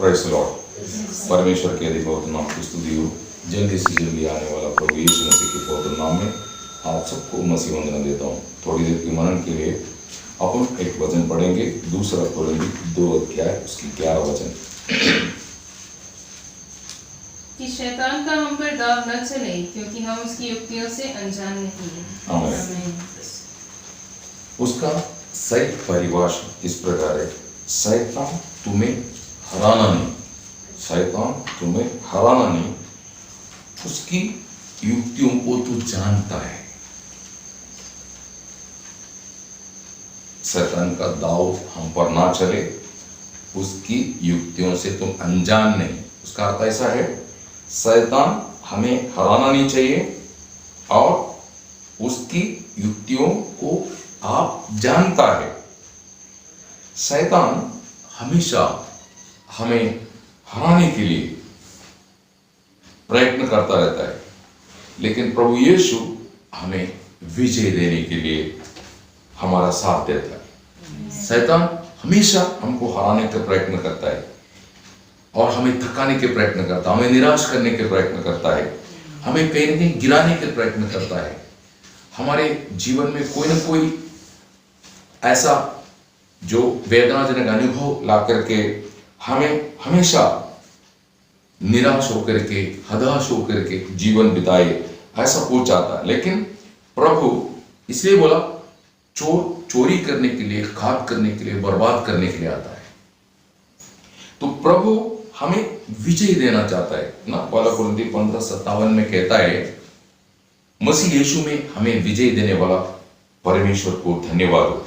Praise the Lord. परमेश्वर के अधिक पवित्र नाम की स्तुति हो। जल्दी से जल्दी आने वाला प्रभु यीशु मसीह के पवित्र नाम में आप सबको मसीह वंदना देता हूँ। थोड़ी देर के मनन के लिए अपन एक वचन पढ़ेंगे, 2 कोरिन्थियों 2 अध्याय उसकी 11 वचन। कि शैतान का हम पर दाव न चले, क्योंकि हम उसकी युक्तियों से अनजान नहीं हैं। आमीन। उसका सही परिभाषा इस प्रकार है, शैतान तुम्हें हराना नहीं, शैतान तुम्हें हराना नहीं, उसकी युक्तियों को तू जानता है। शैतान का दाव हम पर ना चले, उसकी युक्तियों से तुम अनजान नहीं। उसका अर्थ ऐसा है, शैतान हमें हराना नहीं चाहिए और उसकी युक्तियों को आप जानता है। शैतान हमेशा हमें हराने के लिए प्रयत्न करता रहता है, लेकिन प्रभु यीशु हमें विजय देने के लिए हमारा साथ देता है। शैतान हमेशा हमको हराने का प्रयत्न करता है और हमें थकाने के प्रयत्न करता है, हमें निराश करने के प्रयत्न करता है, हमें कहीं न कहीं गिराने के प्रयत्न करता है। हमारे जीवन में कोई ना कोई ऐसा जो वेदनाजनक अनुभव ला करके हमें हमेशा निराश होकर के, हताश होकर के जीवन बिताए, ऐसा हो जाता है। लेकिन प्रभु इसलिए बोला, चोर चोरी करने के लिए, घात करने के लिए, बर्बाद करने के लिए आता है। तो प्रभु हमें विजय देना चाहता है ना। 1 कोरिन्थियों 15:57 में कहता है, मसीह यीशु में हमें विजय देने वाला परमेश्वर को धन्यवाद हो।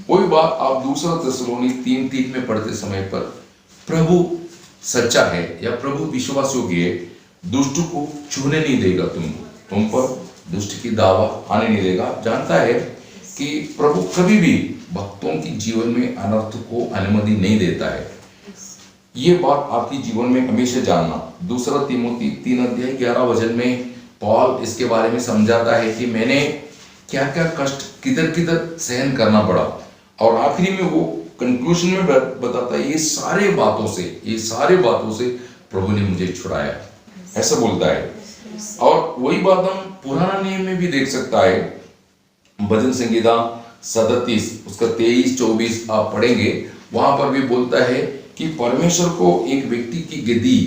वही बात आप 2 थिस्सलुनीक 3:3 में पढ़ते समय पर, प्रभु सच्चा है या प्रभु विश्वास योग्य है, दुष्ट को छूने नहीं देगा, तुम पर दुष्ट की दावा आने नहीं देगा। जानता है कि प्रभु कभी भी भक्तों की जीवन में अनर्थ को अनुमति नहीं देता है। ये बात आपकी जीवन में हमेशा जानना। 2 तीमुथी 3:11 में पौल इसके बारे में समझाता है कि मैंने क्या क्या कष्ट किधर किधर सहन करना पड़ा, और आखिरी में वो कंक्लूजन में बताता है, ये सारे बातों से प्रभु ने मुझे छुड़ाया, ऐसा बोलता है। और वही बात हम पुराना नियम में भी देख सकता है। भजन संगीता 37 उसका 23-24 आप पढ़ेंगे, वहां पर भी बोलता है कि परमेश्वर को एक व्यक्ति की यदि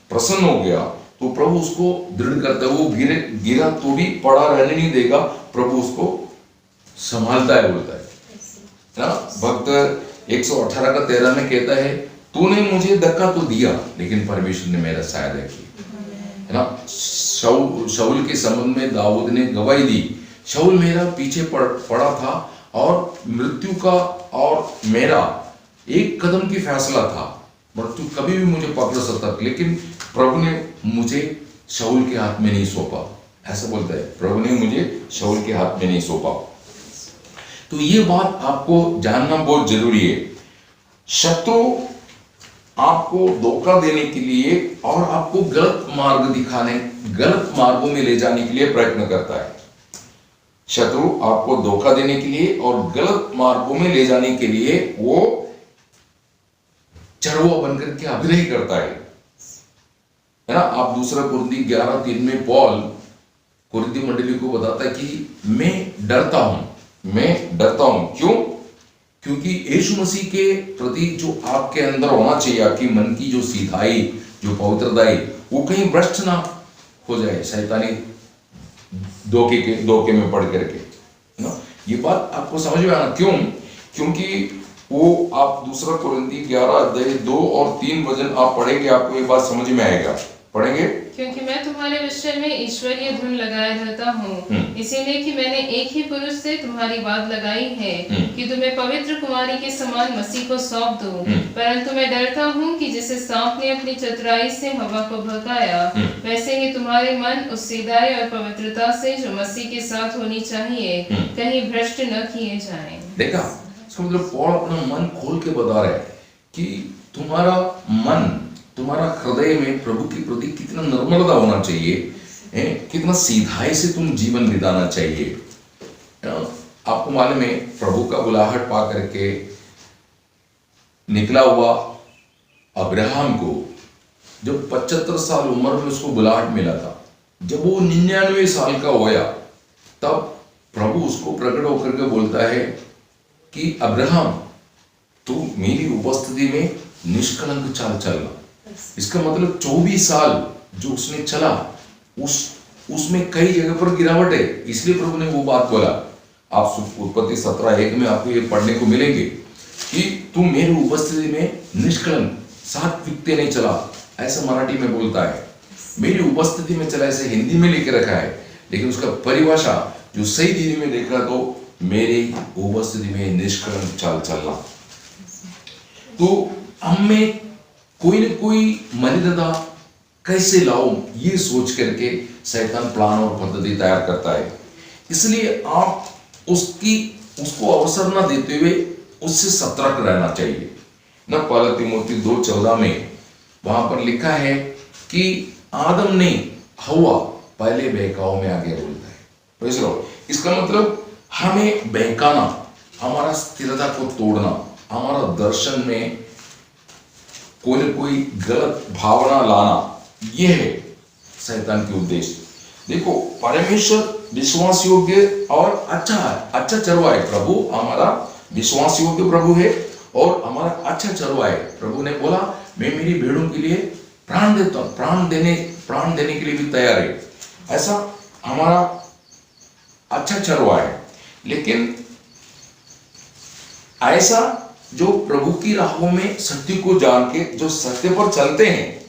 प्रसन्न हो गया तो प्रभु उसको दृढ़ करता है। वो गिरा तो भी पड़ा रहने नहीं देगा, प्रभु उसको संभालता है, बोलता है ना। भक्त 118:13 में कहता है, तूने मुझे धक्का तो दिया, लेकिन परमेश्वर ने मेरा सहायता की, है ना। शाऊल के संबंध में दाऊद ने गवाही दी, शाऊल मेरा पीछे पड़ा था और मृत्यु का और मेरा एक कदम की फैसला था, मृत्यु कभी भी मुझे पकड़ सकता, लेकिन प्रभु ने मुझे शाऊल के हाथ में नहीं सौंपा, ऐसा बोलता है। प्रभु ने मुझे शाऊल के हाथ में नहीं सौंपा। तो ये बात आपको जानना बहुत जरूरी है। शत्रु आपको धोखा देने के लिए और आपको गलत मार्ग दिखाने, गलत मार्गों में ले जाने के लिए प्रयत्न करता है। शत्रु आपको धोखा देने के लिए और गलत मार्गों में ले जाने के लिए वो चरवा बनकर के अभिनय करता है ना। आप 2 कोरिन्थियों 11:3 में पौल कोरिन्थी मंडली को बताता है कि मैं डरता हूं। क्यों? क्योंकि यीशु मसीह के प्रति जो आपके अंदर होना चाहिए, आपकी मन की जो सीधाई, जो पवित्रताई, वो कहीं भ्रष्ट ना हो जाए शैतानी धोखे में पड़ करके ना। ये बात आपको समझ में आना। क्यों? क्योंकि वो आप 2 कोरिन्थियों 11:2 और 3 वचन आप पढ़ेंगे, आपको ये बात समझ में आएगा। पढ़ेंगे, क्योंकि मैं तुम्हारे विषय में ईश्वरीय धुन लगाए रहता हूँ, इसीलिए कि मैंने एक ही पुरुष से तुम्हारी बात लगाई है कि तुम्हें पवित्र कुमारी के समान मसीह को सौंप दूं। परंतु मैं डरता हूँ कि जैसे सांप ने अपनी चतुराई से हवा को भगाया, वैसे ही तुम्हारे मन उस सीधाई और पवित्रता से जो मसीह के साथ होनी चाहिए कहीं भ्रष्ट न किए जाएं। देखा, इसका मतलब पौल अपना मन खोल के बता रहा है कि तुम्हारा मन, तुम्हारा हृदय में प्रभु के प्रति कितना निर्मलता होना चाहिए, कितना सीधाई से तुम जीवन बिताना चाहिए। आपको मालूम है, प्रभु का बुलाहट पा करके निकला हुआ अब्राहम को जब 75 साल उम्र में उसको बुलाहट मिला था, जब वो 99 साल का होया, तब प्रभु उसको प्रकट होकर के बोलता है कि अब्राहम, तू मेरी उपस्थिति में निष्कलंक चाल चलना। इसका मतलब 24 साल जो उसने चला, उसमें कई जगह पर गिरावट है, इसलिए प्रभु ने वो बात बोला। आप उत्पत्ति 17:1 में आपको ये पढ़ने को मिलेंगे कि तू मेरी उपस्थिति में निष्कलंक सात्विकते नहीं चला, ऐसा मराठी में बोलता है। मेरी उपस्थिति में चला, ऐसे हिंदी में लिख रखा है, लेकिन उसका परिभाषा जो सही दीनी में देखा तो मेरी उपस्थिति में निष्कलंक चाल चलना। तो हमें कोई न कोई मर्यादा कैसे लाऊं, ये सोच करके शैतान प्लान और पद्धति तैयार करता है। इसलिए आप उसको अवसर ना देते हुए उससे सतर्क रहना चाहिए ना। पहला तिमोथी 2:14 में वहां पर लिखा है कि आदम ने हवा पहले बहकाव में आगे बोलता है। इसका मतलब हमें बहकाना, हमारा स्थिरता को तोड़ना, हमारा दर्शन में कोई न कोई गलत भावना लाना, यह है शैतान के उद्देश्य। देखो, परमेश्वर विश्वास योग्य और अच्छा चरवा है। प्रभु हमारा विश्वास योग्य प्रभु है और हमारा अच्छा चरवा है। प्रभु ने बोला, मैं मेरी भेड़ों के लिए प्राण देता हूं, प्राण देने के लिए भी तैयार है। ऐसा हमारा अच्छा चरवा है। लेकिन ऐसा जो प्रभु की राहों में सत्य को जान के जो सत्य पर चलते हैं,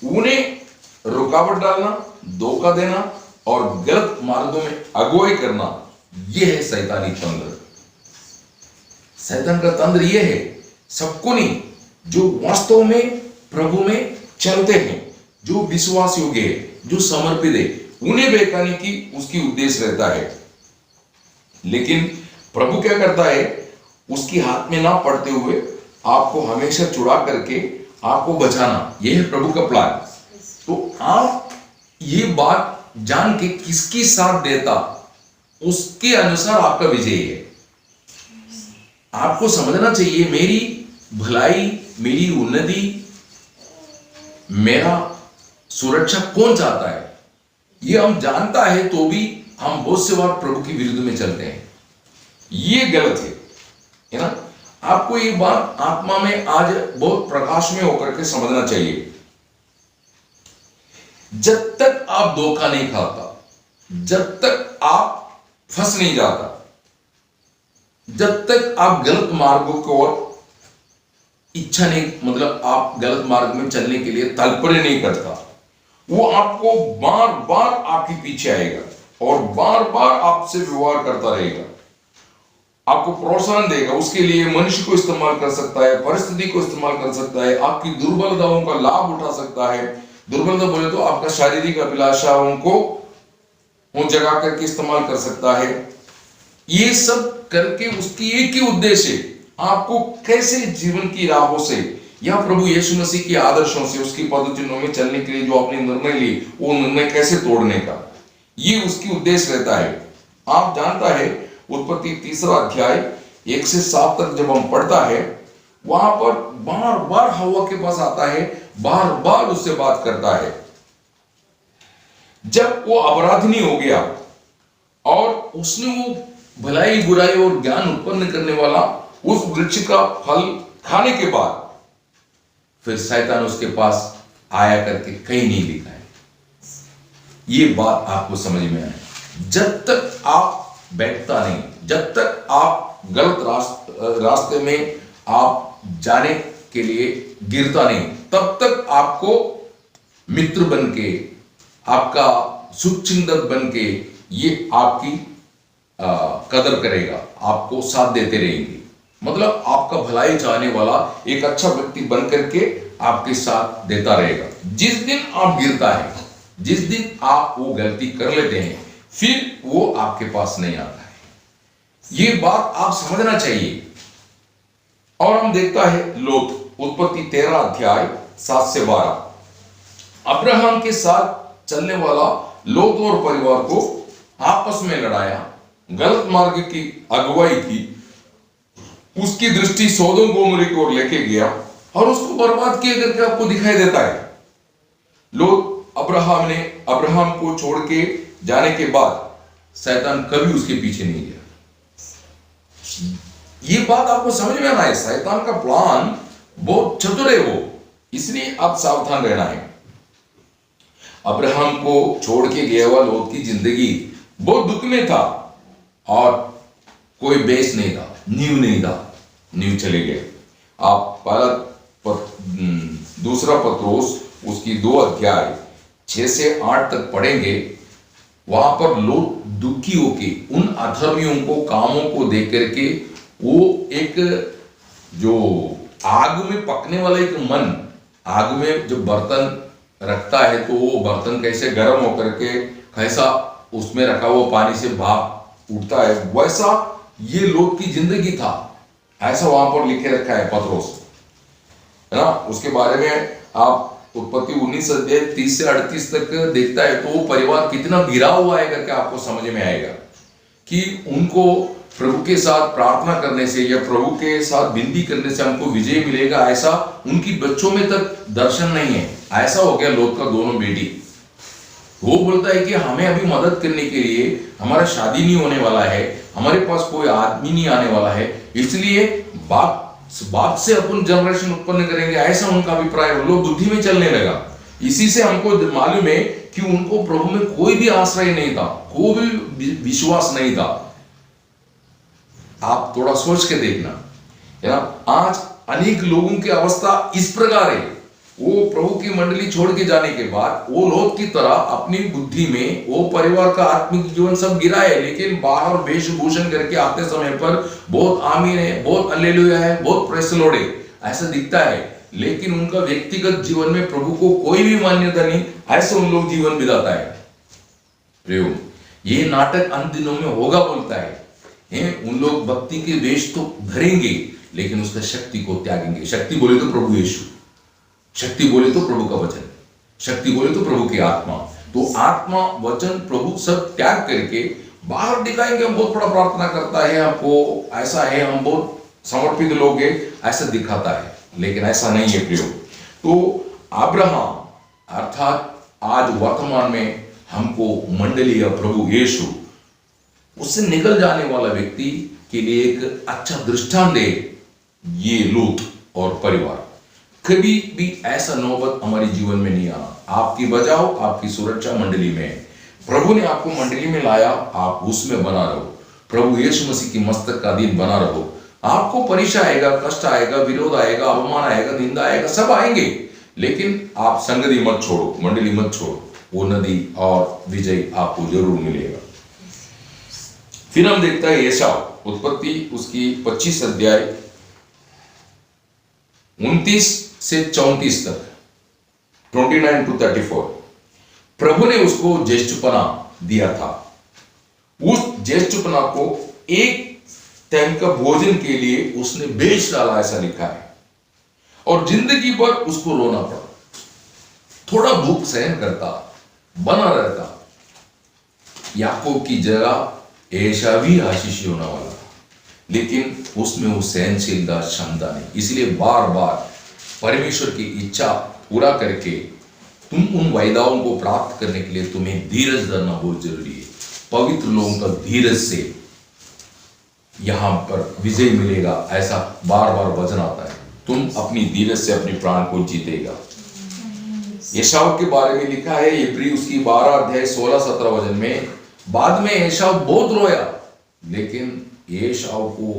उन्हें रुकावट डालना, धोखा देना और गलत मार्गों में अगुवाई करना, यह है शैतानी तंत्र। शैतान का तंत्र यह है, सबको नहीं, जो वास्तव में प्रभु में चलते हैं, जो विश्वास योग्य है, जो समर्पित है, उन्हें बहकाने की उसकी उद्देश्य रहता है। लेकिन प्रभु क्या करता है, उसकी हाथ में ना पड़ते हुए आपको हमेशा छुड़ा करके आपको बचाना, यह है प्रभु का प्लान। तो आप ये बात जान के किसकी साथ देता, उसके अनुसार आपका विजय है। आपको समझना चाहिए, मेरी भलाई, मेरी उन्नति, मेरा सुरक्षा कौन चाहता है, ये हम जानता है तो भी हम बहुत से बार प्रभु के विरुद्ध में चलते हैं। ये गलत है ना। आपको ये बात आत्मा में आज बहुत प्रकाश में होकर के समझना चाहिए। जब तक आप धोखा नहीं खाता, जब तक आप फंस नहीं जाता, जब तक आप गलत मार्गों को और इच्छा नहीं, मतलब आप गलत मार्ग में चलने के लिए तलपड़े नहीं करता, वो आपको बार बार आपके पीछे आएगा और बार बार आपसे व्यवहार करता रहेगा, आपको प्रोत्साहन देगा। उसके लिए मनुष्य को इस्तेमाल कर सकता है, परिस्थिति को इस्तेमाल कर सकता है, आपकी दुर्बलताओं का लाभ उठा सकता है। दुर्बलता बोले तो आपका शारीरिक अभिलाषाओं को वो जगा करके इस्तेमाल कर सकता है। ये सब करके उसकी एक ही उद्देश्य है, आपको कैसे जीवन की राहों से या प्रभु यीशु मसीह के आदर्शों से, उसकी पदचिन्हों में चलने के लिए जो आपने निर्णय लिए, वो निर्णय कैसे तोड़ने का, ये उसकी उद्देश्य रहता है। आप जानता है, उत्पत्ति 3 अध्याय 1 से 7 तक जब हम पढ़ता है, वहां पर बार बार हवा के पास आता है, बार बार उससे बात करता है। जब वो अपराधी हो गया और उसने वो भलाई बुराई और ज्ञान उत्पन्न करने वाला उस वृक्ष का फल खाने के बाद फिर शैतान उसके पास आया करके कहीं नहीं लिखा है। ये बात आपको समझ में आए, जब तक आप बैठता नहीं, जब तक आप गलत रास्ते में आप जाने के लिए गिरता नहीं, तब तक आपको मित्र बन के, आपका शुभचिंतक बन के ये आपकी कदर करेगा, आपको साथ देते रहेंगे। मतलब आपका भलाई चाहने वाला एक अच्छा व्यक्ति बन करके आपके साथ देता रहेगा। जिस दिन आप गिरता है, जिस दिन आप वो गलती कर लेते हैं, फिर वो आपके पास नहीं आता है। ये बात आप समझना चाहिए। और हम देखता है लोत, उत्पत्ति 13 अध्याय 7 से 12। अब्राहम के साथ चलने वाला लोत और परिवार को आपस में लड़ाया, गलत मार्ग की अगुवाई की, उसकी दृष्टि सोदोम गोमोरी की ओर लेके गया और उसको बर्बाद किए करके आपको दिखाई देता है। लोग अब्राहम को छोड़ के जाने के बाद शैतान कभी उसके पीछे नहीं गया। ये बात आपको समझ में आना है, शैतान का प्लान बहुत चतुर है वो, इसलिए आप सावधान रहना है। अब्राहम को छोड़ के गया हुआ लोत की जिंदगी बहुत दुख में था और कोई बेस नहीं था, नींव नहीं था, नींव चले गए। आप दूसरा पत्रोस उसकी 2 अध्याय 6 से 8 तक पढ़ेंगे। वहां पर लोग दुखी होके उन अधर्मियों को कामों को देख करके वो एक जो आग में पकने वाला एक मन, आग में जब बर्तन रखता है तो वो बर्तन कैसे गर्म होकर के कैसा उसमें रखा हुआ पानी से भाप उठता है, वैसा ये लोग की जिंदगी था। ऐसा वहां पर लिखे रखा है पत्रोस, है ना। उसके बारे में आप उत्पत्ति 19 अध्याय 30 से 38 तक देखता है तो वो परिवार कितना गिरा हुआ है करके आपको समझ में आएगा कि उनको प्रभु के साथ प्रार्थना करने से या प्रभु के साथ विनती करने से हमको विजय मिलेगा, ऐसा उनकी बच्चों में तक दर्शन नहीं है। ऐसा हो गया लोत का दोनों बेटी। वो बोलता है कि हमें अभी मदद करने के लिए, हमारा शादी नहीं होने वाला है, हमारे पास कोई आदमी नहीं आने वाला है, इसलिए बाप से अपन जनरेशन उत्पन्न करेंगे, ऐसा उनका अभिप्राय। लोग बुद्धि में चलने लगा। इसी से हमको मालूम है कि उनको प्रभु में कोई भी आश्रय नहीं था, कोई भी विश्वास नहीं था। आप थोड़ा सोच के देखना, है ना। आज अनेक लोगों की अवस्था इस प्रकार है, वो प्रभु की मंडली छोड़ के जाने के बाद वो लोग की तरह अपनी बुद्धि में वो परिवार का आत्मिक जीवन सब गिरा है, लेकिन बाहर वेशभूषण करके आते समय पर बहुत आमीन है, बहुत हालेलुया है, बहुत प्रेज़ द लॉर्ड है, ऐसा दिखता है। लेकिन उनका व्यक्तिगत जीवन में प्रभु को कोई भी मान्यता नहीं, ऐसे उन लोग जीवन बिताता है। प्रियो, ये नाटक अंत दिनों में होगा बोलता है। उन लोग भक्ति के वेश तो धरेंगे लेकिन उसका शक्ति को त्यागेंगे। शक्ति बोले तो प्रभु यीशु, शक्ति बोले तो प्रभु का वचन, शक्ति बोले तो प्रभु की आत्मा। तो आत्मा वचन प्रभु सब त्याग करके बाहर दिखाएंगे हम बहुत बड़ा प्रार्थना करता है, हमको ऐसा है, हम बहुत समर्पित लोग हैं, ऐसा दिखाता है, लेकिन ऐसा नहीं है प्रियो। तो अब्राहम अर्थात आज वर्तमान में हमको मंडली या प्रभु यीशु उससे निकल जाने वाला व्यक्ति के लिए एक अच्छा दृष्टांत है ये लोत और परिवार। कभी भी ऐसा नौबत हमारे जीवन में नहीं आना। आपकी बचाव, आपकी सुरक्षा मंडली में है। प्रभु ने आपको मंडली में लाया, आप उसमें बना रहो। प्रभु यीशु मसीह की मस्तक का दिन बना रहो। आपको परीक्षा आएगा, कष्ट आएगा, विरोध आएगा, अवमान आएगा, निंदा आएगा, सब आएंगे, लेकिन आप संगति मत छोड़ो, मंडली मत छोड़ो। वो नदी और विजय आपको जरूर मिलेगा। फिर हम देखता है एसाव, उत्पत्ति उसकी 25 अध्याय 29 से 34 तक, 29 to 34। प्रभु ने उसको ज्येष्ठपना दिया था। उस ज्येष्ठपना को एक टाइम का भोजन के लिए उसने बेच डाला, ऐसा लिखा है, और जिंदगी भर उसको रोना पड़ा। थोड़ा भूख सहन करता, बना रहता। याकूब की जगह एशा भी आशीषी होने वाला था, लेकिन उसमें वो सहनशीलता क्षमता नहीं। इसलिए बार बार परमेश्वर की इच्छा पूरा करके तुम उन वायदाओं को प्राप्त करने के लिए तुम्हें धीरज धरना बहुत जरूरी है। पवित्र लोगों का धीरज से यहां पर विजय मिलेगा, ऐसा बार बार वचन आता है। तुम अपनी धीरज से अपने प्राण को जीतेगा। एसाव के बारे में लिखा है इब्री उसकी 12 अध्याय 16-17 वचन में, बाद में एसाव बहुत रोया, लेकिन एसाव को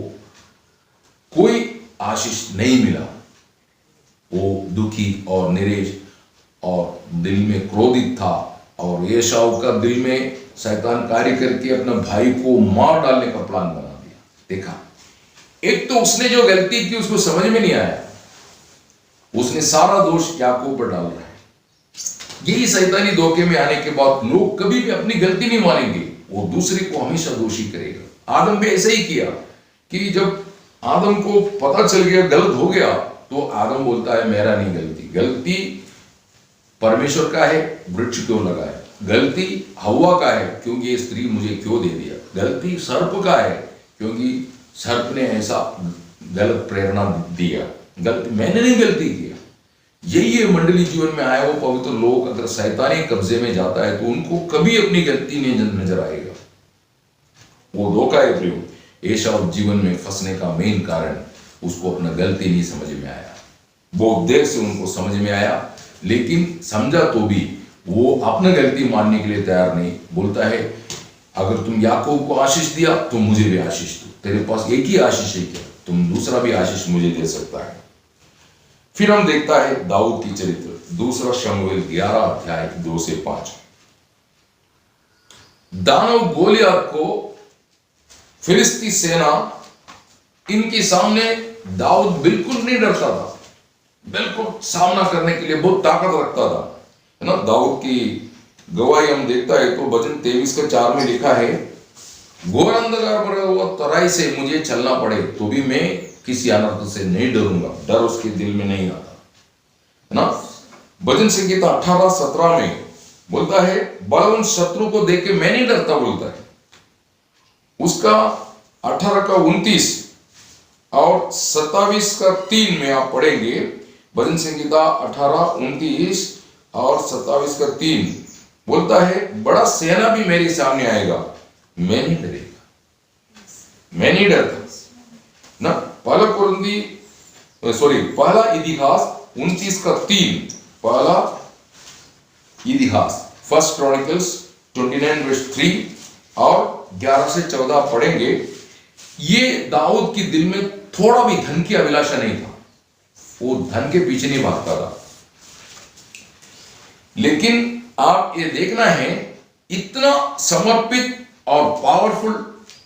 कोई आशीष नहीं मिला। वो दुखी और निराश और दिल में क्रोधित था, और एसाव का दिल में शैतान कार्य करके अपना भाई को मार डालने का प्लान बना दिया। देखा, एक तो उसने जो गलती की उसको समझ में नहीं आया, उसने सारा दोष याकूब पर डाल रहा है। यही शैतानी धोखे में आने के बाद लोग कभी भी अपनी गलती नहीं मानेंगे, वो दूसरे को हमेशा दोषी करेगा। आदम भी ऐसा ही किया कि जब आदम को पता चल गया गलत हो गया, तो आदम बोलता है मेरा नहीं गलती, गलती परमेश्वर का है, वृक्ष क्यों लगाया, गलती हव्वा का है क्योंकि ये स्त्री मुझे क्यों दे दिया, गलती सर्प का है क्योंकि सर्प ने ऐसा गलत प्रेरणा दिया। गलती मैंने नहीं गलती किया। यही है मंडली जीवन में आया वो पवित्र लोग, अगर शैतानी कब्जे में जाता है तो उनको कभी अपनी गलती नहीं नजर आएगा। वो धोखा है प्रियो। एसाव जीवन में फंसने का मेन कारण उसको अपना गलती नहीं समझ में आया। बहुत देर से उनको समझ में आया, लेकिन समझा तो भी वो अपना गलती मानने के लिए तैयार नहीं। बोलता है अगर तुम याकूब को आशीष दिया तो मुझे भी आशीष दो। तेरे पास एक ही आशीष है क्या? तुम दूसरा भी आशीष मुझे दे सकता है। फिर हम देखता है दाऊद की चरित्र, दूसरा शमूएल 11 अध्याय 2 से 5। दानव गोलियत को फिलिस्ती सेना इनके सामने दाऊद बिल्कुल नहीं डरता था, बिल्कुल सामना करने के लिए बहुत ताकत रखता था, है ना। दाऊद की गवाही हम देखता है तो भजन 23:4 में लिखा है, घोर अंधकार भरा हुआ तराई से मुझे चलना पड़े तो भी मैं किसी अनर्थ से नहीं डरूंगा। डर उसके दिल में नहीं आता, है ना। भजन संगीता 18:17 में बोलता है, बलवान शत्रु को देख के मैं नहीं डरता, बोलता है। उसका 18:29 और 27:3 में आप पढ़ेंगे। भजन संगीता 18:29 और 27:3 बोलता है, बड़ा सेना भी मेरे सामने आएगा, मैं नहीं डरेगा, मैं नहीं डरता ना। पहला इतिहास 29:3, पहला इतिहास फर्स्ट क्रॉनिकल्स 29:3 और 11 से 14 पढ़ेंगे। ये दाऊद के दिल में थोड़ा भी धन की अभिलाषा नहीं था, वो धन के पीछे नहीं भागता था। लेकिन आप ये देखना है, इतना समर्पित और पावरफुल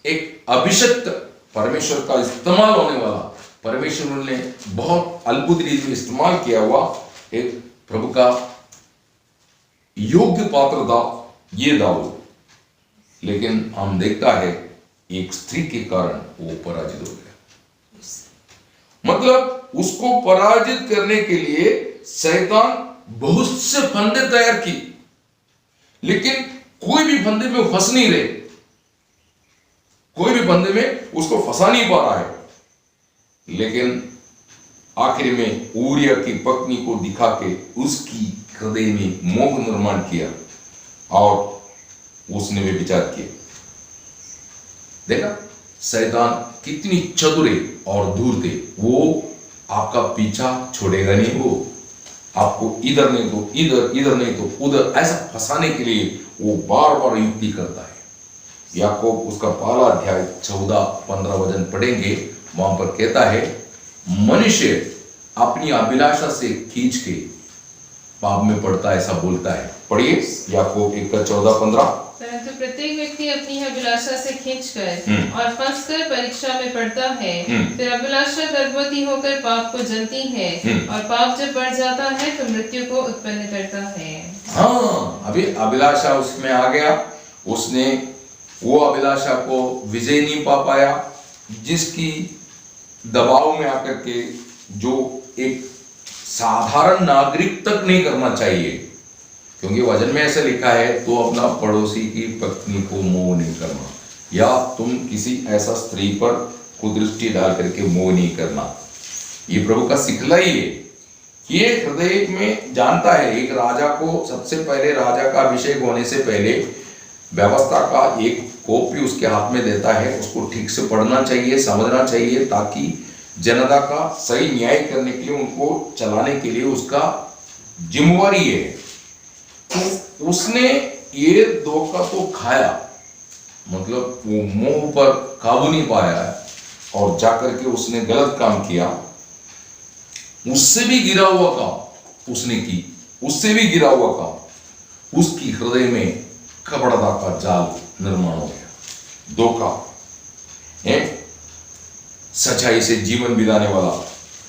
एक अभिषिक्त परमेश्वर का इस्तेमाल होने वाला, परमेश्वर ने बहुत अद्भुत रीति में इस्तेमाल किया हुआ एक प्रभु का योग्य पात्र था ये दाऊद। लेकिन हम देखता है एक स्त्री के कारण वो पराजित हो गया। मतलब उसको पराजित करने के लिए शैतान बहुत से फंदे तैयार की, लेकिन कोई भी फंदे में फंस नहीं रहे, कोई भी फंदे में उसको फंसा नहीं पा रहा है। लेकिन आखिर में ऊरिया की पत्नी को दिखा के उसकी हृदय में मोह निर्माण किया और उसने भी विचार किया। देखा शैतान कितनी चतुर और दूर थे। वो आपका पीछा छोड़ेगा नहीं, वो आपको इधर नहीं तो इधर, इधर नहीं तो उधर, ऐसा फंसाने के लिए वो बार बार युक्ति करता है। याकूब उसका पहला अध्याय 14-15 वचन पढ़ेंगे, वहां पर कहता है, मनुष्य अपनी अभिलाषा से खींच के पाप में पड़ता है, ऐसा बोलता है। पढ़िए याकूब 1:14-15। परंतु प्रत्येक व्यक्ति अपनी अभिलाषा से खींचकर और फंसकर परीक्षा में पड़ता है। फिर अभिलाषा गर्भवती होकर पाप को जनती है और पाप जब बढ़ जाता है तो मृत्यु को उत्पन्न करता है। हाँ, अभी अभिलाषा उसमें आ गया, उसने वो अभिलाषा को विजय नहीं पा पाया, जिसकी दबाव में आकर के जो एक साधारण नागरिक तक नहीं करना चाहिए, क्योंकि वचन में ऐसा लिखा है, तो अपना पड़ोसी की पत्नी को मोह नहीं करना, या तुम किसी ऐसा स्त्री पर कुदृष्टि डाल करके मोह नहीं करना। ये प्रभु का सिखलाई है। ये हृदय में जानता है, एक राजा को सबसे पहले राजा का अभिषेक होने से पहले व्यवस्था का एक कॉपी उसके हाथ में देता है, उसको ठीक से पढ़ना चाहिए, समझना चाहिए, ताकि जनता का सही न्याय करने के लिए, उनको चलाने के लिए उसका जिम्मेवारी है। तो उसने ये धोखा तो खाया, मतलब वो मोह पर काबू नहीं पाया और जाकर के उसने गलत काम किया। उससे भी गिरा हुआ काम उसने की, उससे भी गिरा हुआ काम, उसकी हृदय में कपड़ता का जाल निर्माण हो गया। धोखा है, सच्चाई से जीवन बिताने वाला,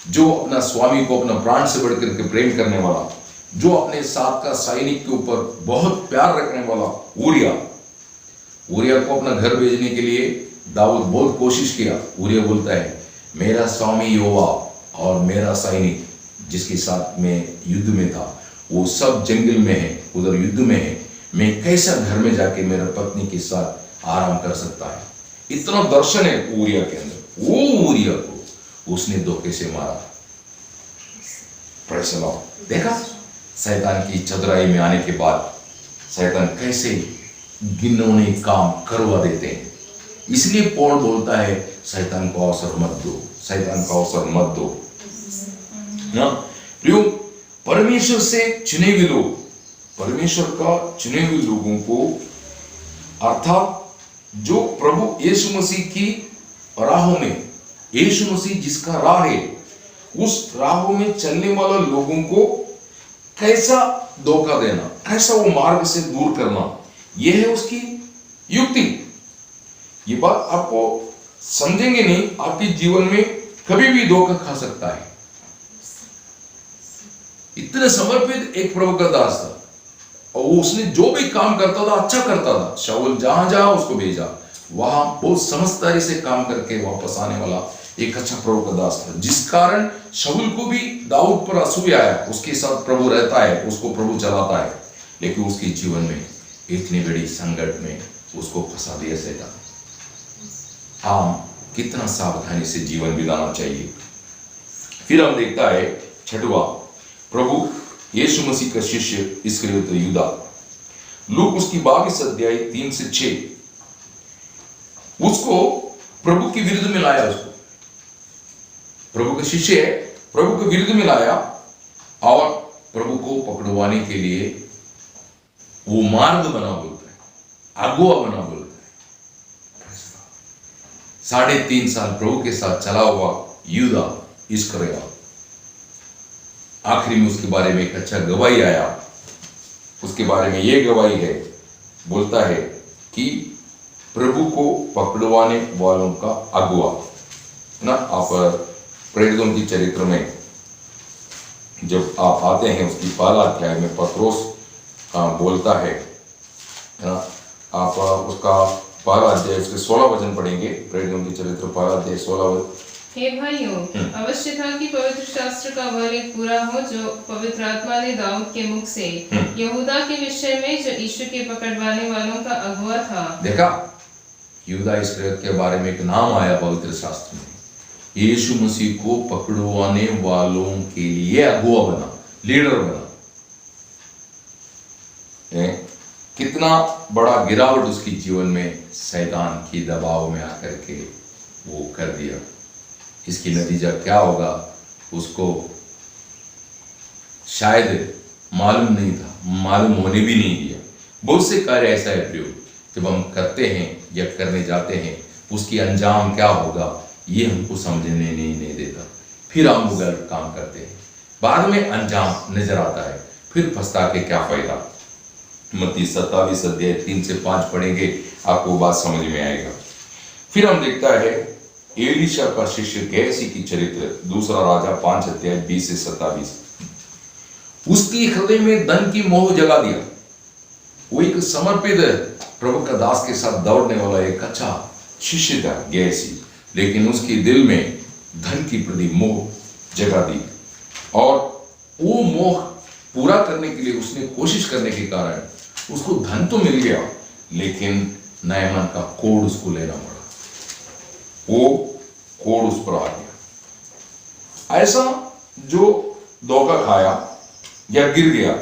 जो अपना स्वामी को अपना प्राण से बढ़कर के प्रेम करने वाला, जो अपने साथ का सैनिक के ऊपर बहुत प्यार रखने वाला ऊरिया को अपना घर भेजने के लिए दाऊद बहुत कोशिश किया। ऊरिया बोलता है, मेरा स्वामी योआब और मेरा सैनिक जिसके साथ मैं युद्ध में था, वो सब जंगल में है, उधर युद्ध में है, मैं कैसा घर में जाके मेरा पत्नी के साथ आराम कर सकता है। इतना दर्शन है ऊरिया के अंदर। वो ऊरिया को उसने धोखे से मारा। Praise the Lord. देखा शैतान की चतुराई में आने के बाद शैतान कैसे घिनौने काम करवा देते हैं। इसलिए पौल बोलता है शैतान को अवसर मत दो, शैतान को अवसर मत दो। प्रियो, परमेश्वर से चुने हुए लोग, परमेश्वर का चुने हुए लोगों को, अर्थात जो प्रभु यीशु मसीह की राहों में, यीशु मसीह जिसका राह है, उस राहों में चलने वाले लोगों को कैसा धोखा देना, कैसा वो मार्ग से दूर करना, यह है उसकी युक्ति। ये बात आपको समझेंगे नहीं, आपके जीवन में कभी भी धोखा खा सकता है। इतने समर्पित एक प्रभु का दास था और उसने जो भी काम करता था अच्छा करता था। शाऊल जहां जहां उसको भेजा वहां बहुत समझदारी से काम करके वापस आने वाला एक अच्छा प्रभु का दास था, जिस कारण शाऊल को भी दाऊद पर असूया आया। उसके साथ प्रभु रहता है, उसको प्रभु चलाता है, लेकिन उसके जीवन में इतनी बड़ी संकट में उसको फंसा दिया शैतान। हम कितना सावधानी से जीवन बिताना चाहिए। फिर हम देखता है छठवा, प्रभु यीशु मसीह का शिष्य इस्करियोत यूदा। लूक उसकी 22 अध्याय 3 से 6, उसको प्रभु के विरुद्ध में लाया। उसको प्रभु का शिष्य है, प्रभु के विरुद्ध में लाया और प्रभु को पकड़वाने के लिए वो मार्ग बना बोलता है, अगुआ बना बोलता है। 3.5 साल प्रभु के साथ चला हुआ यूदा इस्करियोत, आखिरी में उसके बारे में एक अच्छा गवाही आया। उसके बारे में यह गवाही है, बोलता है कि प्रभु को पकड़वाने वालों का अगुआ ना। आप प्रेरितों की चरित्र में जब आप आते हैं, उसकी 1 अध्याय में पत्रोस बोलता है ना, आप उसका 1 अध्याय उसके 16 वचन पढ़ेंगे। प्रेरितों की चरित्र 1 अध्याय 16 वचन। हे भाइयों, अवश्य था कि पवित्र शास्त्र का वह लेख पूरा हो जो पवित्र आत्मा ने दाऊद के मुख से यहूदा के विषय में, जो यीशु के पकड़वाने वालों का अगुआ था। देखा, यहूदा इस्करियोत के बारे में एक नाम आया पवित्र शास्त्र में। यीशु मसीह को पकड़वाने वालों के लिए अगुआ बना, लीडर बना। कितना बड़ा गिरावट उसके जीवन में शैतान की दबाव में आकर के वो कर दिया। इसकी नतीजा क्या होगा उसको शायद मालूम नहीं था, मालूम होने भी नहीं दिया। बहुत से कार्य ऐसा है प्रियो, जब हम करते हैं या करने जाते हैं, उसकी अंजाम क्या होगा ये हमको समझने नहीं देता। फिर हम वो गलत काम करते हैं, बाद में अंजाम नजर आता है, फिर पछता के क्या फायदा। मत्ती 27 अध्याय 3 से 5 पढ़ेंगे, आपको बात समझ में आएगा। फिर हम देखता है एलीशा का शिष्य गेहसी की चरित्र, 2 राजा 5 अध्याय 20 से 27। उसकी हृदय में धन की मोह जगा दिया। वो एक समर्पित प्रभु का दास के साथ दौड़ने वाला एक अच्छा शिष्य था गेहसी, लेकिन उसके दिल में धन की प्रति मोह जगा दी और वो मोह पूरा करने के लिए उसने कोशिश करने के कारण उसको धन तो मिल गया, लेकिन नायमान का कोड उसको लेना पड़ा। वो कोड उस पर आ गया। ऐसा जो धोखा खाया या गिर गया,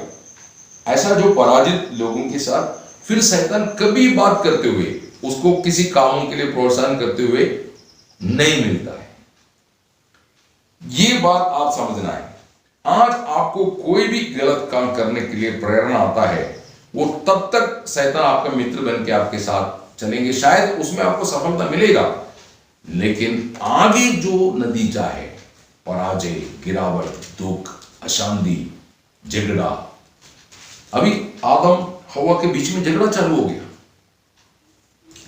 ऐसा जो पराजित लोगों के साथ फिर शैतान कभी बात करते हुए, उसको किसी कामों के लिए प्रोत्साहन करते हुए नहीं मिलता है। ये बात आप समझना है। आज आपको कोई भी गलत काम करने के लिए प्रेरणा आता है, वो तब तक शैतान आपका मित्र बन के आपके साथ चलेंगे। शायद उसमें आपको सफलता मिलेगा, लेकिन आगे जो नतीजा है, पराजय, गिरावट, दुख, अशांति, झगड़ा। अभी आदम हवा के बीच में झगड़ा चालू हो गया।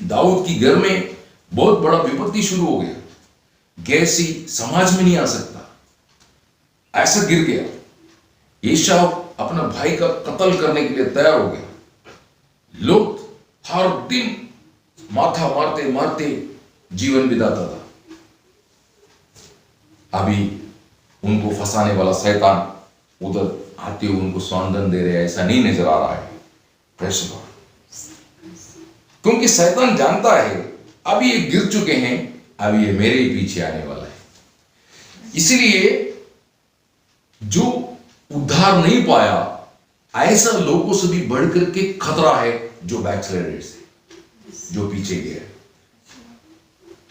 दाऊद की घर में बहुत बड़ा विपत्ति शुरू हो गया। गेहसी समाज में नहीं आ सकता, ऐसा गिर गया। एसाव अपना भाई का कत्ल करने के लिए तैयार हो गया। लोग हर दिन माथा मारते मारते जीवन बिताता था। अभी उनको फंसाने वाला शैतान उधर आते हुए उनको सांत्वना दे रहे, ऐसा नहीं नजर आ रहा है। प्रेषक, क्योंकि शैतान जानता है अभी ये गिर चुके हैं, अभी ये मेरे ही पीछे आने वाला है। इसलिए जो उद्धार नहीं पाया, ऐसा लोगों से भी बढ़कर के खतरा है जो बैकस्लाइडर से, जो पीछे गया,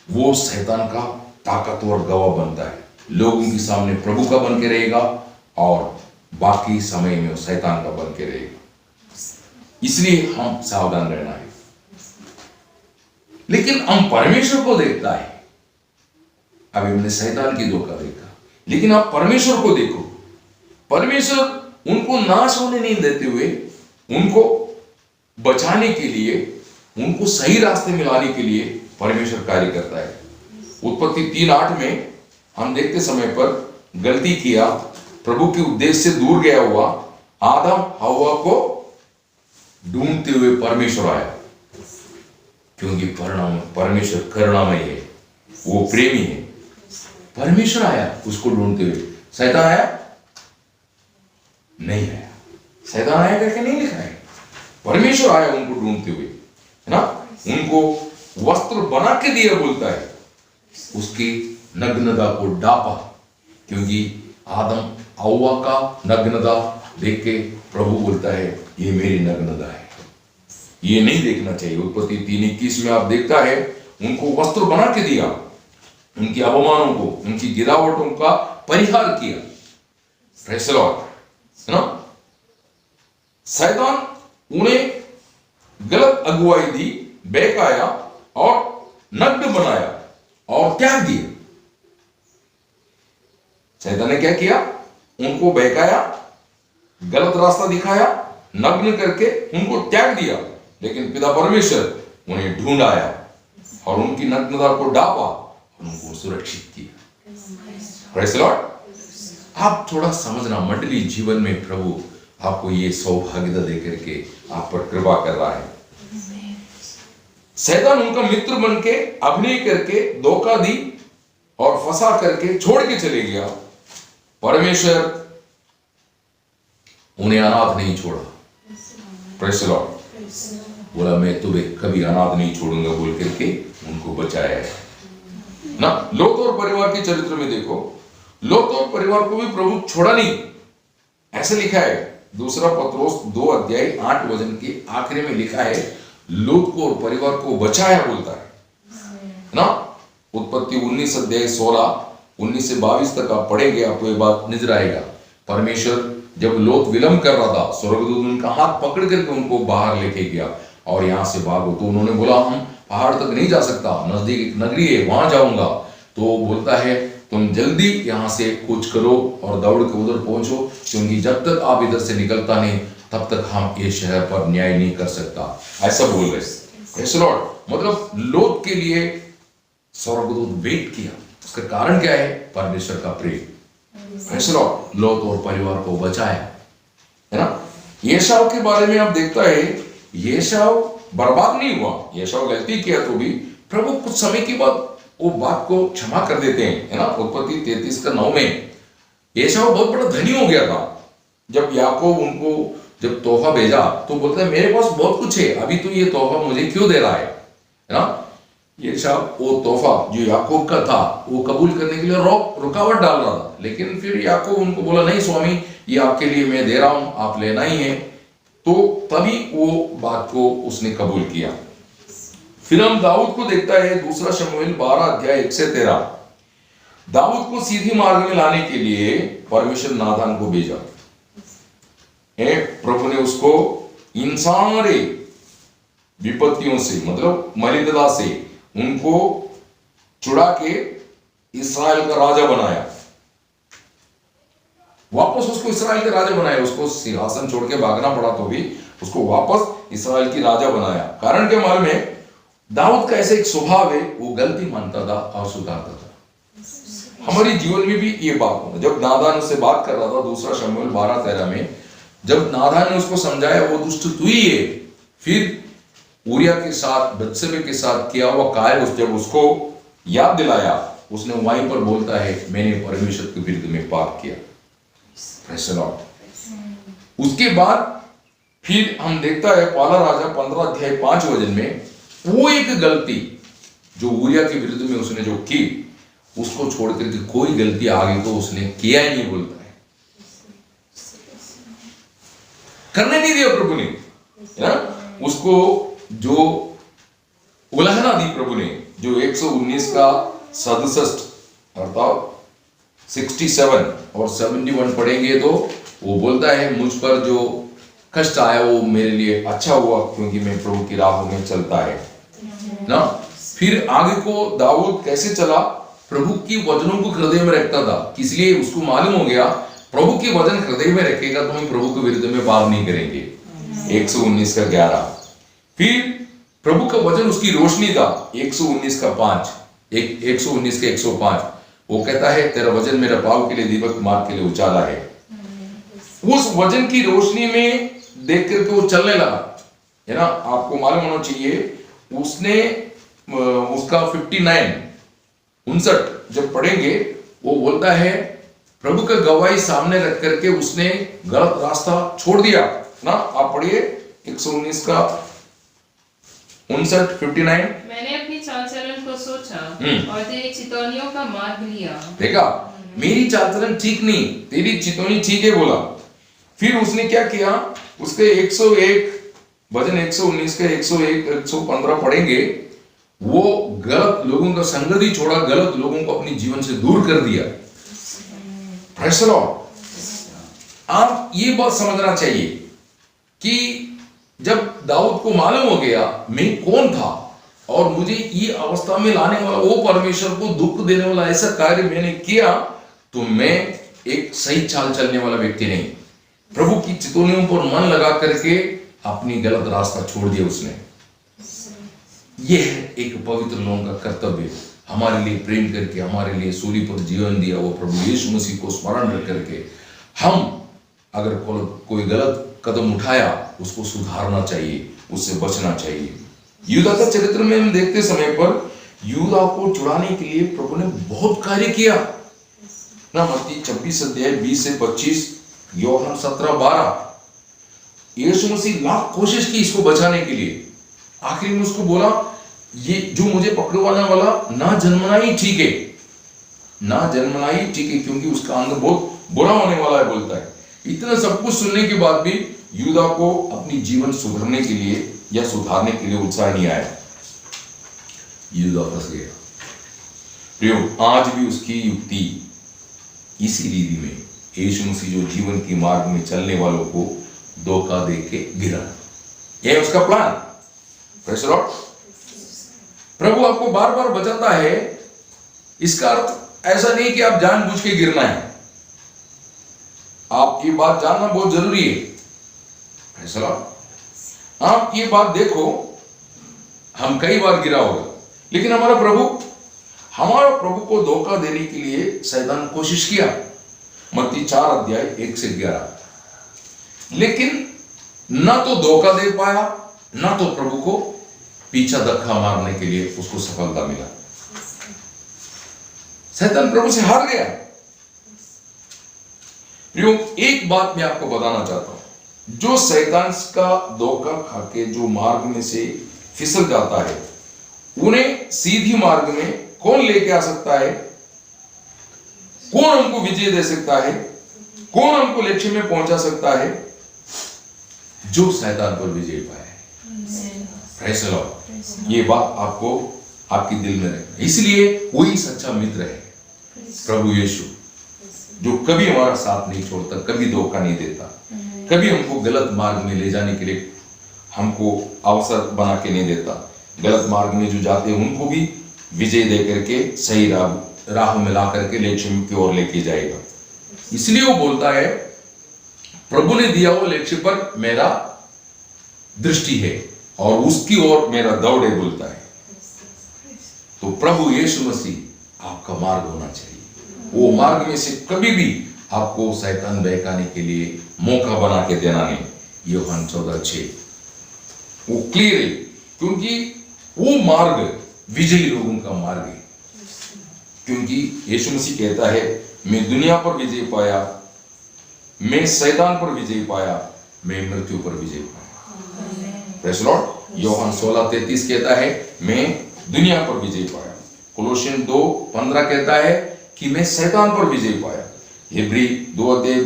वो शैतान का ताकतवर गवाह बनता है। लोगों के सामने प्रभु का बन के रहेगा और बाकी समय में वो शैतान का बन के रहेगा। इसलिए हम सावधान रहना है। लेकिन हम परमेश्वर को देखता है। अभी हमने शैतान की धोखा देखा, लेकिन आप परमेश्वर को देखो। परमेश्वर उनको नाश होने नहीं देते हुए, उनको बचाने के लिए, उनको सही रास्ते में लाने के लिए परमेश्वर कार्य करता है। उत्पत्ति 3:8 में हम देखते समय पर गलती किया, प्रभु के उद्देश्य से दूर गया हुआ आदम हव्वा को ढूंढते हुए परमेश्वर आया, क्योंकि परमेश्वर करुणामय है, वो प्रेमी है। परमेश्वर आया उसको ढूंढते हुए। शैतान आया? नहीं आया। शैतान आया करके नहीं लिखा है, परमेश्वर आया उनको ढूंढते हुए, है ना। उनको वस्त्र बना के दिया बोलता है, उसकी नग्नता को ढांपा, क्योंकि आदम हव्वा का नग्नता देख के प्रभु बोलता है ये मेरी नग्नता है, ये नहीं देखना चाहिए। उत्पत्ति 3:21 में आप देखता है, उनको वस्त्र बना के दिया, उनकी अवमानों को, उनकी गिरावटों का परिहार किया। प्रेज़ द लॉर्ड, है ना। शैतान उन्हें गलत अगुवाई दी, बहकाया और नग्न बनाया और त्याग दिया। शैतान ने क्या किया? उनको बहकाया, गलत रास्ता दिखाया, नग्न करके उनको त्याग दिया। लेकिन पिता परमेश्वर उन्हें ढूंढ आया और उनकी नग्नता को ढांपा और उनको सुरक्षित किया। Praise the Lord. आप थोड़ा समझना, मंडली जीवन में प्रभु आपको ये सौभाग्यता देकर के आप पर कृपा कर रहा है। शैतान उनका मित्र बन के अभिनय करके धोखा दी और फंसा करके छोड़ के चले गया। परमेश्वर उन्हें अनाथ नहीं छोड़ा। Praise the Lord. बोला मैं तुम्हें कभी अनाथ नहीं छोड़ूंगा बोल करके उनको बचाया है ना। लोत और परिवार के चरित्र में देखो, लोत और परिवार को भी प्रभु छोड़ा नहीं, ऐसे लिखा है। दूसरा पत्रोस 2:8 के आखिरी में लिखा है, लोत को और परिवार को बचाया बोलता है ना। उत्पत्ति 19:16-19 से 22 तक आप पढ़ेंगे, आपको ये बात नजर आएगा। परमेश्वर जब लोत विलंब कर रहा था, स्वर्गदूत उनका हाथ पकड़ करके उनको बाहर लेके गया और यहां से भागो। तो उन्होंने बोला हम पहाड़ तक नहीं जा सकता, नजदीक एक नगरी है वहां जाऊंगा। तो बोलता है तुम जल्दी यहां से कूच करो और दौड़ के उधर पहुंचो, क्योंकि जब तक आप इधर से निकलता नहीं तब तक हम ये शहर पर न्याय नहीं कर सकता, ऐसा बोल रहे। Praise the Lord. मतलब लोत के लिए स्वर्गदूत वेट किया, उसका कारण क्या है? परमेश्वर का प्रेम। Praise the Lord. लोत और परिवार को बचाया, है ना। एसाव के बारे में आप देखता है, एसाव बर्बाद नहीं हुआ। एसाव गलती किया तो भी प्रभु कुछ समय के बाद वो बात को क्षमा कर देते हैं, है ना। उत्पत्ति 33:9 में एसाव बहुत बड़ा धनी हो गया था। जब याकूब उनको जब तोहफा भेजा तो बोलता है मेरे पास बहुत कुछ है, अभी तो ये तोहफा मुझे क्यों दे रहा है ना। एसाव वो तोहफा जो याकूब का था वो कबूल करने के लिए रुकावट डाल रहा था, लेकिन फिर याकूब उनको बोला नहीं स्वामी, ये आपके लिए मैं दे रहा हूं, आप लेना ही है। तो तभी वो बात को उसने कबूल किया। फिर हम दाऊद को देखता है, दूसरा शमूएल 12:1-13। दाऊद को सीधी मार्ग में लाने के लिए परमेश्वर नातान को भेजा। प्रभु ने उसको इन सारे विपत्तियों से, मतलब मलिनता से उनको छुड़ा के इस्राएल का राजा बनाया। वापस उसको इस्राएल के राजा बनाया। उसको सिंहासन छोड़ के भागना पड़ा तो भी उसको वापस इस्राएल की राजा बनाया। कारण क्या मालूम है? दाऊद का ऐसा एक स्वभाव है, वो गलती मानता था और सुधारता था। हमारे जीवन में भी ये बात होना। जब नादान उससे बात कर रहा था, दूसरा शमूएल 12:13 में, जब नादान ने उसको समझाया वो दुष्ट तू ही है, फिर ऊरिया के साथ, बत्शेबे के साथ किया हुआ कार्य जब उसको याद दिलाया, उसने वहीं पर बोलता है मैंने परमेश्वर के विरुद्ध में पाप किया। Praise the Lord. उसके बाद फिर हम देखता है पहला राजा 15:5 में, वो एक गलती जो ऊरिया के विरुद्ध में उसने जो की, उसको छोड़ करके कोई गलती आगे को उसने किया ही नहीं बोलता है। करने नहीं दिया प्रभु ने, है ना। उसको जो उलाहना दी प्रभु ने, जो 119 का 67 अर्थात 67 और 71 पढ़ेंगे तो वो बोलता है मुझ पर जो कष्ट आया वो मेरे लिए अच्छा हुआ, क्योंकि मैं प्रभु की राह में चलता है ना। फिर आगे को दाऊद कैसे चला, प्रभु की वचनों को हृदय में रखता था, इसलिए उसको मालूम हो गया प्रभु की वचन हृदय में रखेगा तो हम प्रभु के विरुद्ध में पाप नहीं करेंगे। 119 का 11। फिर प्रभु का वचन उसकी रोशनी था, 119 का 5, 119 के 105। वो कहता है तेरा वचन मेरा पाँव के लिए दीपक, मार्ग के लिए उजाला है। उस वचन की रोशनी में देख करके वो चलने लगा, है ना। आपको मालूम होना चाहिए उसने उसका 59 जब पढ़ेंगे वो बोलता है प्रभु का गवाही सामने रख करके उसने गलत रास्ता छोड़ दिया ना। आप पढ़िए 119 का 59। मैंने अपनी चाल चलन को सोचा और तेरी चितौनियों का मार्ग लिया। देखा, मेरी चाल चलन ठीक नहीं, तेरी चितौनी ठीक है बोला। फिर उसने क्या किया, उसके 101 भजन 119 के 101 115 पढ़ेंगे, वो गलत लोगों का संगत ही छोड़ा, गलत लोगों को अपने जीवन से दूर कर दिया। Praise the Lord. आप ये बात समझना चाहिए कि जब दाऊद को मालूम हो गया मैं कौन था और मुझे ये अवस्था में लाने वाला वो परमेश्वर को दुख देने वाला ऐसा कार्य मैंने किया, तो मैं एक सही चाल चलने वाला व्यक्ति नहीं। प्रभु की चितौनियों पर मन लगा करके अपनी गलत रास्ता छोड़ दिया उसने। यह है एक पवित्र लोगों का कर्तव्य, हमारे लिए प्रेम करके हमारे लिए सूली पर जीवन दिया वो प्रभु यीशु मसीह को स्मरण रख करके हम अगर कोई गलत कदम उठाया उसको सुधारना चाहिए, उससे बचना चाहिए। यूदा का चरित्र में हम देखते समय पर यूदा को छुड़ाने के लिए प्रभु ने बहुत कार्य किया ना। मत्ती 26 अध्याय 20 से 25, योहन 17:12। यीशु मसीह लाख कोशिश की इसको बचाने के लिए, आखिर में उसको बोला ये जो मुझे पकड़वाने वाला ना जन्मना ही ठीक है, ना जन्मना ही ठीक है, क्योंकि उसका अंग बहुत बुरा होने वाला है बोलता है। इतना सब कुछ सुनने के बाद भी यूदा को अपनी जीवन सुधरने के लिए या सुधारने के लिए उत्साह नहीं आया, यूदा फंस गया। प्रियो, आज भी उसकी युक्ति इसी रीति में यीशु मसीह जो जीवन की मार्ग में चलने वालों को धोखा दे के गिरा, यह उसका प्लान। Praise the lord. प्रभु आपको बार बार बचाता है, इसका अर्थ ऐसा नहीं कि आप जानबूझ के गिरना है। आप ये बात जानना बहुत जरूरी है। Praise the Lord. आप ये बात देखो, हम कई बार गिरा होगा, लेकिन हमारा प्रभु को धोखा देने के लिए शैतान कोशिश किया। मत्ती 4 अध्याय 1 से 11। लेकिन ना तो धोखा दे पाया, ना तो प्रभु को पीछा धक्का मारने के लिए उसको सफलता मिला। शैतान प्रभु से हार गया। एक बात मैं आपको बताना चाहता हूं, जो शैतान का धोखा खाके जो मार्ग में से फिसल जाता है, उन्हें सीधी मार्ग में कौन लेके आ सकता है? कौन हमको विजय दे सकता है? कौन हमको लक्ष्य में पहुंचा सकता है? जो शैतान पर विजय पाए। Praise the Lord. ये बात आपको आपके दिल में रखना। इसलिए वही सच्चा मित्र है प्रभु यीशु, जो कभी हमारा साथ नहीं छोड़ता, कभी धोखा नहीं देता, कभी हमको गलत मार्ग में ले जाने के लिए हमको अवसर बना के नहीं देता। गलत मार्ग में जो जाते हैं उनको भी विजय दे करके सही राह में ला करके लक्ष्य की ओर लेके जाएगा। इसलिए वो बोलता है प्रभु ने दिया हुआ लक्ष्य पर मेरा दृष्टि है और उसकी ओर मेरा दौड़ है बोलता है। तो प्रभु यीशु मसीह आपका मार्ग होना चाहिए। वो मार्ग में से कभी भी आपको शैतान बहकाने के लिए मौका बना के देना नहीं। यूहन्ना 14:6 वो क्लियर है, क्योंकि वो मार्ग विजयी लोगों का मार्ग है। क्योंकि यीशु मसीह कहता है मैं दुनिया पर विजय पाया, मैं शैतान पर विजय पाया, मैं मृत्यु पर विजय पाया। Praise the Lord. यूहन्ना 16:33 कहता है मैं दुनिया पर विजय पाया। कोलोसियन 2:15 कहता है कि मैं शैतान पर विजय पाया। हिब्री 2 अध्याय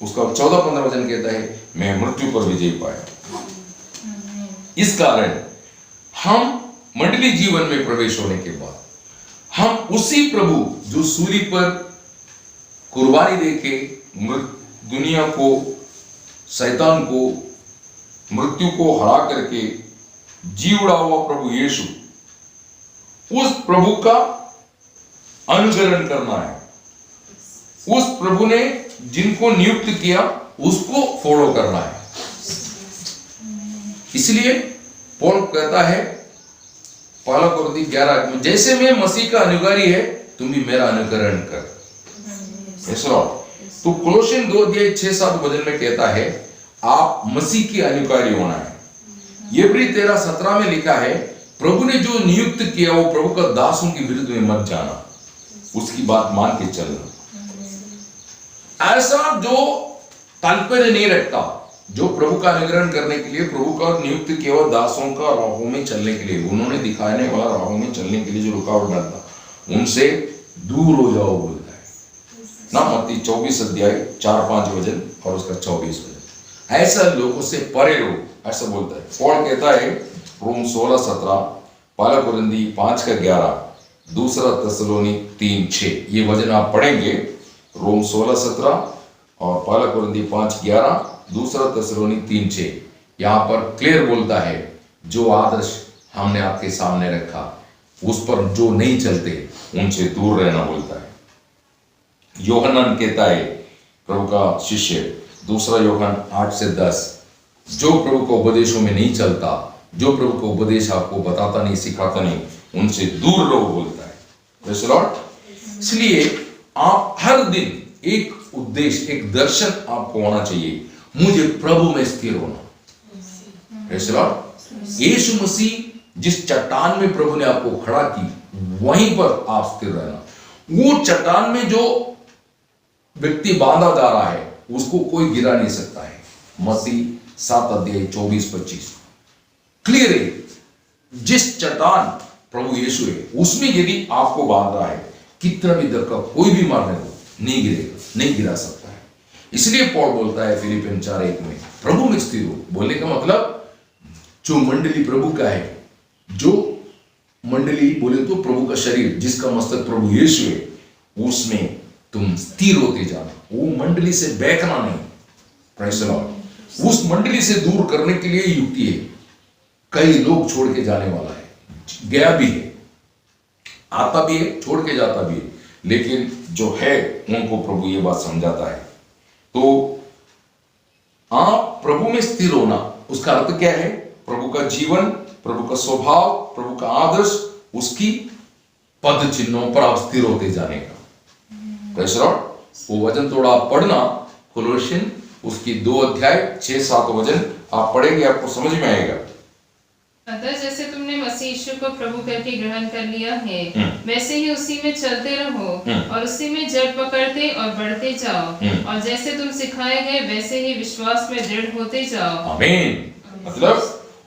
उसका 14-15 वचन कहता है मैं मृत्यु पर विजय पाया। इस कारण हम मंडली जीवन में प्रवेश होने के बाद हम उसी प्रभु जो सूली पर कुर्बानी देके दुनिया को, शैतान को, मृत्यु को हरा करके जी उड़ा हुआ प्रभु यीशु, उस प्रभु का अनुसरण करना है। उस प्रभु ने जिनको नियुक्त किया उसको फॉलो करना है। इसलिए पौल कहता है पहला कुरिन्थी 11 में, जैसे मैं मसीह का अनुगारी है तुम भी मेरा अनुकरण कर। तो कोलोसियन 2:6-7 वचन में कहता है आप मसीह के अनुगारी होना है। इब्री 13:17 में लिखा है प्रभु ने जो नियुक्त किया वो प्रभु का दासों के विरुद्ध में मत जाना, उसकी बात मान के चलना। ऐसा जो तात्पर्य नहीं रखता, जो प्रभु का अनुकरण करने के लिए प्रभु का नियुक्त किया हुआ दासों का राहों में चलने के लिए, उन्होंने दिखाने वाला राहों में चलने के लिए जो रुकावट डालता, उनसे दूर हो जाओ बोलता है ना। मत्ती 24:4-5 वचन और उसका 24 वचन, ऐसा लोगों से परे रहो, ऐसा बोलता है। पौल कहता है रोम 16:17, पहला कुरिन्थी 5:11, दूसरा थिस्सलुनीक 3:6, ये वचन आप पढ़ेंगे रोम 16:17 और पहला कुरिन्थी 5:11, दूसरा थिस्सलुनीक 3:6। यहां पर क्लियर बोलता है जो आदर्श हमने आपके सामने रखा उस पर जो नहीं चलते उनसे दूर रहना बोलता है। यूहन्ना कहता है प्रभु का शिष्य, दूसरा यूहन्ना 8-10, जो प्रभु के उपदेशों में नहीं चलता, जो प्रभु का उपदेश आपको बताता नहीं, सिखाता नहीं, उनसे दूर रहो बोलता है। Praise the Lord. इसलिए आप हर दिन एक उद्देश्य, एक दर्शन आपको होना चाहिए, मुझे प्रभु में स्थिर होना। Praise the lord. यीशु मसीह जिस चट्टान में प्रभु ने आपको खड़ा की वहीं पर आप स्थिर रहना। वो चट्टान में जो व्यक्ति बांधा जा रहा है उसको कोई गिरा नहीं सकता है। मत्ती 7:24-25 क्लियर है। जिस चट्टान प्रभु यीशु है उसमें यदि आपको बांध रहा है, कितना भी धक्का कोई भी मारने को नहीं गिरेगा, नहीं गिरा सकता है। इसलिए पौल बोलता है फिलिपियन 4:1 में प्रभु में स्थिर हो। बोलने का मतलब जो मंडली प्रभु का है, जो मंडली बोले तो प्रभु का शरीर जिसका मस्तक प्रभु यीशु है, उसमें तुम स्थिर होते जाना। वो मंडली से बहकना नहीं। Praise the Lord. उस मंडली से दूर करने के लिए युक्ति है। कई लोग छोड़ के जाने वाला है, गया भी है, आता भी है, छोड़ के जाता भी है, लेकिन जो है उनको प्रभु ये बात समझाता है। तो आप प्रभु में स्थिर होना, उसका अर्थ क्या है? प्रभु का जीवन, प्रभु का स्वभाव, प्रभु का आदर्श, उसकी पद चिन्हों पर आप स्थिर होते जाने का। Praise the Lord. वो वचन थोड़ा आप पढ़ना, कोलोसियन उसकी 2:6-7 वचन आप पढ़ेंगे, आपको समझ में आएगा। अतः जैसे तुमने मसीह यीशु को प्रभु करके ग्रहण कर लिया है, वैसे ही उसी में चलते रहो और उसी में जड़ पकड़ते और बढ़ते जाओ, और जैसे तुम सिखाए गए वैसे ही विश्वास में दृढ़ होते जाओ। आमीन। मतलब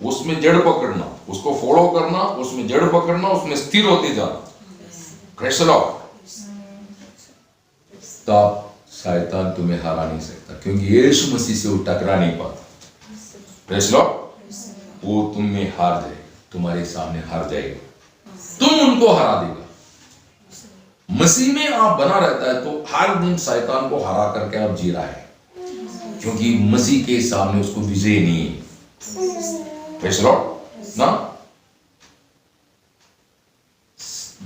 उसमें जड़ पकड़ना, उसको फॉलो करना, उसमें जड़ पकड़ना, उसमें स्थिर होते जाना। Praise the Lord. तब शैतान तुम्हें हरा नहीं सकता, क्योंकि यीशु मसीह से वो टकरा नहीं पाता। Praise the Lord. वो तुम में हार जाएगा, तुम्हारे सामने हार जाएगा, तुम उनको हरा देगा। मसीह में आप बना रहता है तो हर दिन शैतान को हरा करके आप जी रहा है, क्योंकि मसीह के सामने उसको विजय नहीं है। प्रेज़ द लॉर्ड ना।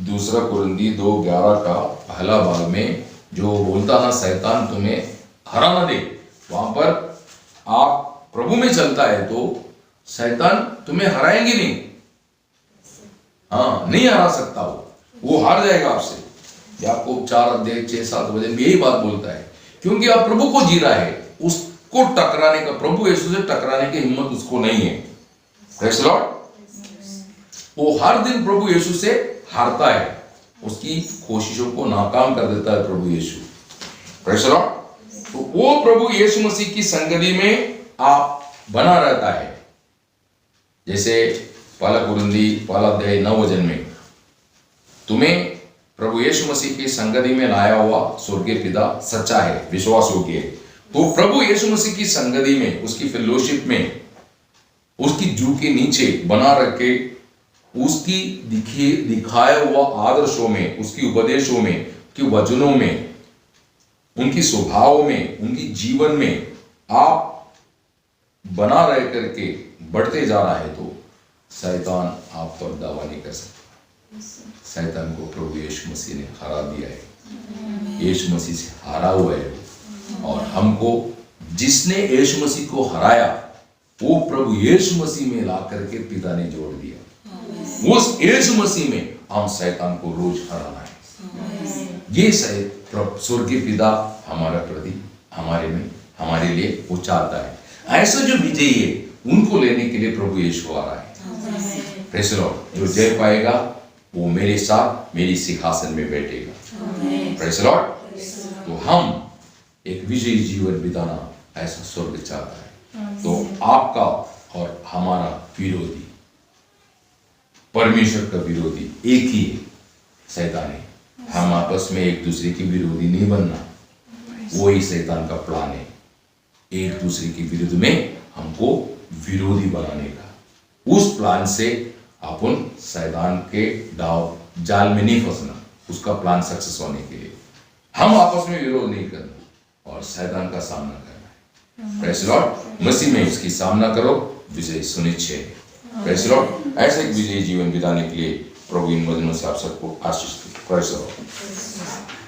दूसरा कुरिन्थी 2:11 का पहला भाग में जो बोलता ना शैतान तुम्हें हरा ना दे, वहां पर आप प्रभु में चलता है तो शैतान तुम्हें हराएंगे नहीं। हाँ, नहीं हरा सकता, वो हार जाएगा आपसे। याकूब 4:6-7 वचन में यही बात बोलता है, क्योंकि आप प्रभु को जी रहा है, उसको टकराने का, प्रभु यीशु से टकराने की हिम्मत उसको नहीं है। Praise the Lord. वो हर दिन प्रभु यीशु से हारता है, उसकी कोशिशों को नाकाम कर देता है प्रभु यीशु। Praise the lord. तो वो प्रभु यीशु मसीह की संगति में आप बना रहता है। जैसे पहला कुरिन्थी 1:9 वचन में तुम्हें प्रभु यीशु मसीह की संगति में लाया हुआ स्वर्गीय पिता सच्चा है, विश्वास योग्य है। तो प्रभु यीशु मसीह की संगति में, उसकी फेलोशिप में, उसकी जू के नीचे बना रखे, उसकी दिखाए हुआ आदर्शों में, उसकी उपदेशों में, कि वचनों में, उनकी स्वभाव में, उनकी जीवन में आप बना रह करके बढ़ते जा रहा है तो शैतान आप पर दावा नहीं कर सकता। शैतान को प्रभु यीशु मसीह ने हरा दिया है, यीशु मसीह से हारा हुआ है। और हमको जिसने यीशु मसीह को हराया वो प्रभु यीशु मसीह में ला करके पिता ने जोड़ दिया। उस यीशु मसीह में हम शैतान को रोज हराना है। ये स्वर्गीय पिता हमारा प्रति, हमारे लिए वो चाहता है। ऐसा जो विजयी है उनको लेने के लिए प्रभु यीशु आ रहा है। Praise the Lord. जो जय पाएगा वो मेरे साथ मेरी सिंहासन में बैठेगा। Praise the lord. तो हम एक विजयी जीवन बिताना ऐसा स्वर्ग चाहता है। तो आपका और हमारा विरोधी, परमेश्वर का विरोधी एक ही है, शैतान है। हम आपस में एक दूसरे की विरोधी नहीं बनना, वो ही शैतान का प्लान है, एक दूसरे के विरुद्ध में हमको विरोधी बनाने का। उस प्लान से अपन शैतान के दाव जाल में नहीं फंसना, उसका प्लान सक्सेस होने के लिए हम आपस में विरोध नहीं करना और शैतान का सामना करना है। Praise the Lord. मसीह में उसकी सामना करो, विजय सुनिश्चित है। Praise the Lord. ऐसे एक विजयी जीवन बिताने के लिए प्रभु इन वचनों से आप सबको आशीष दे। Praise the Lord.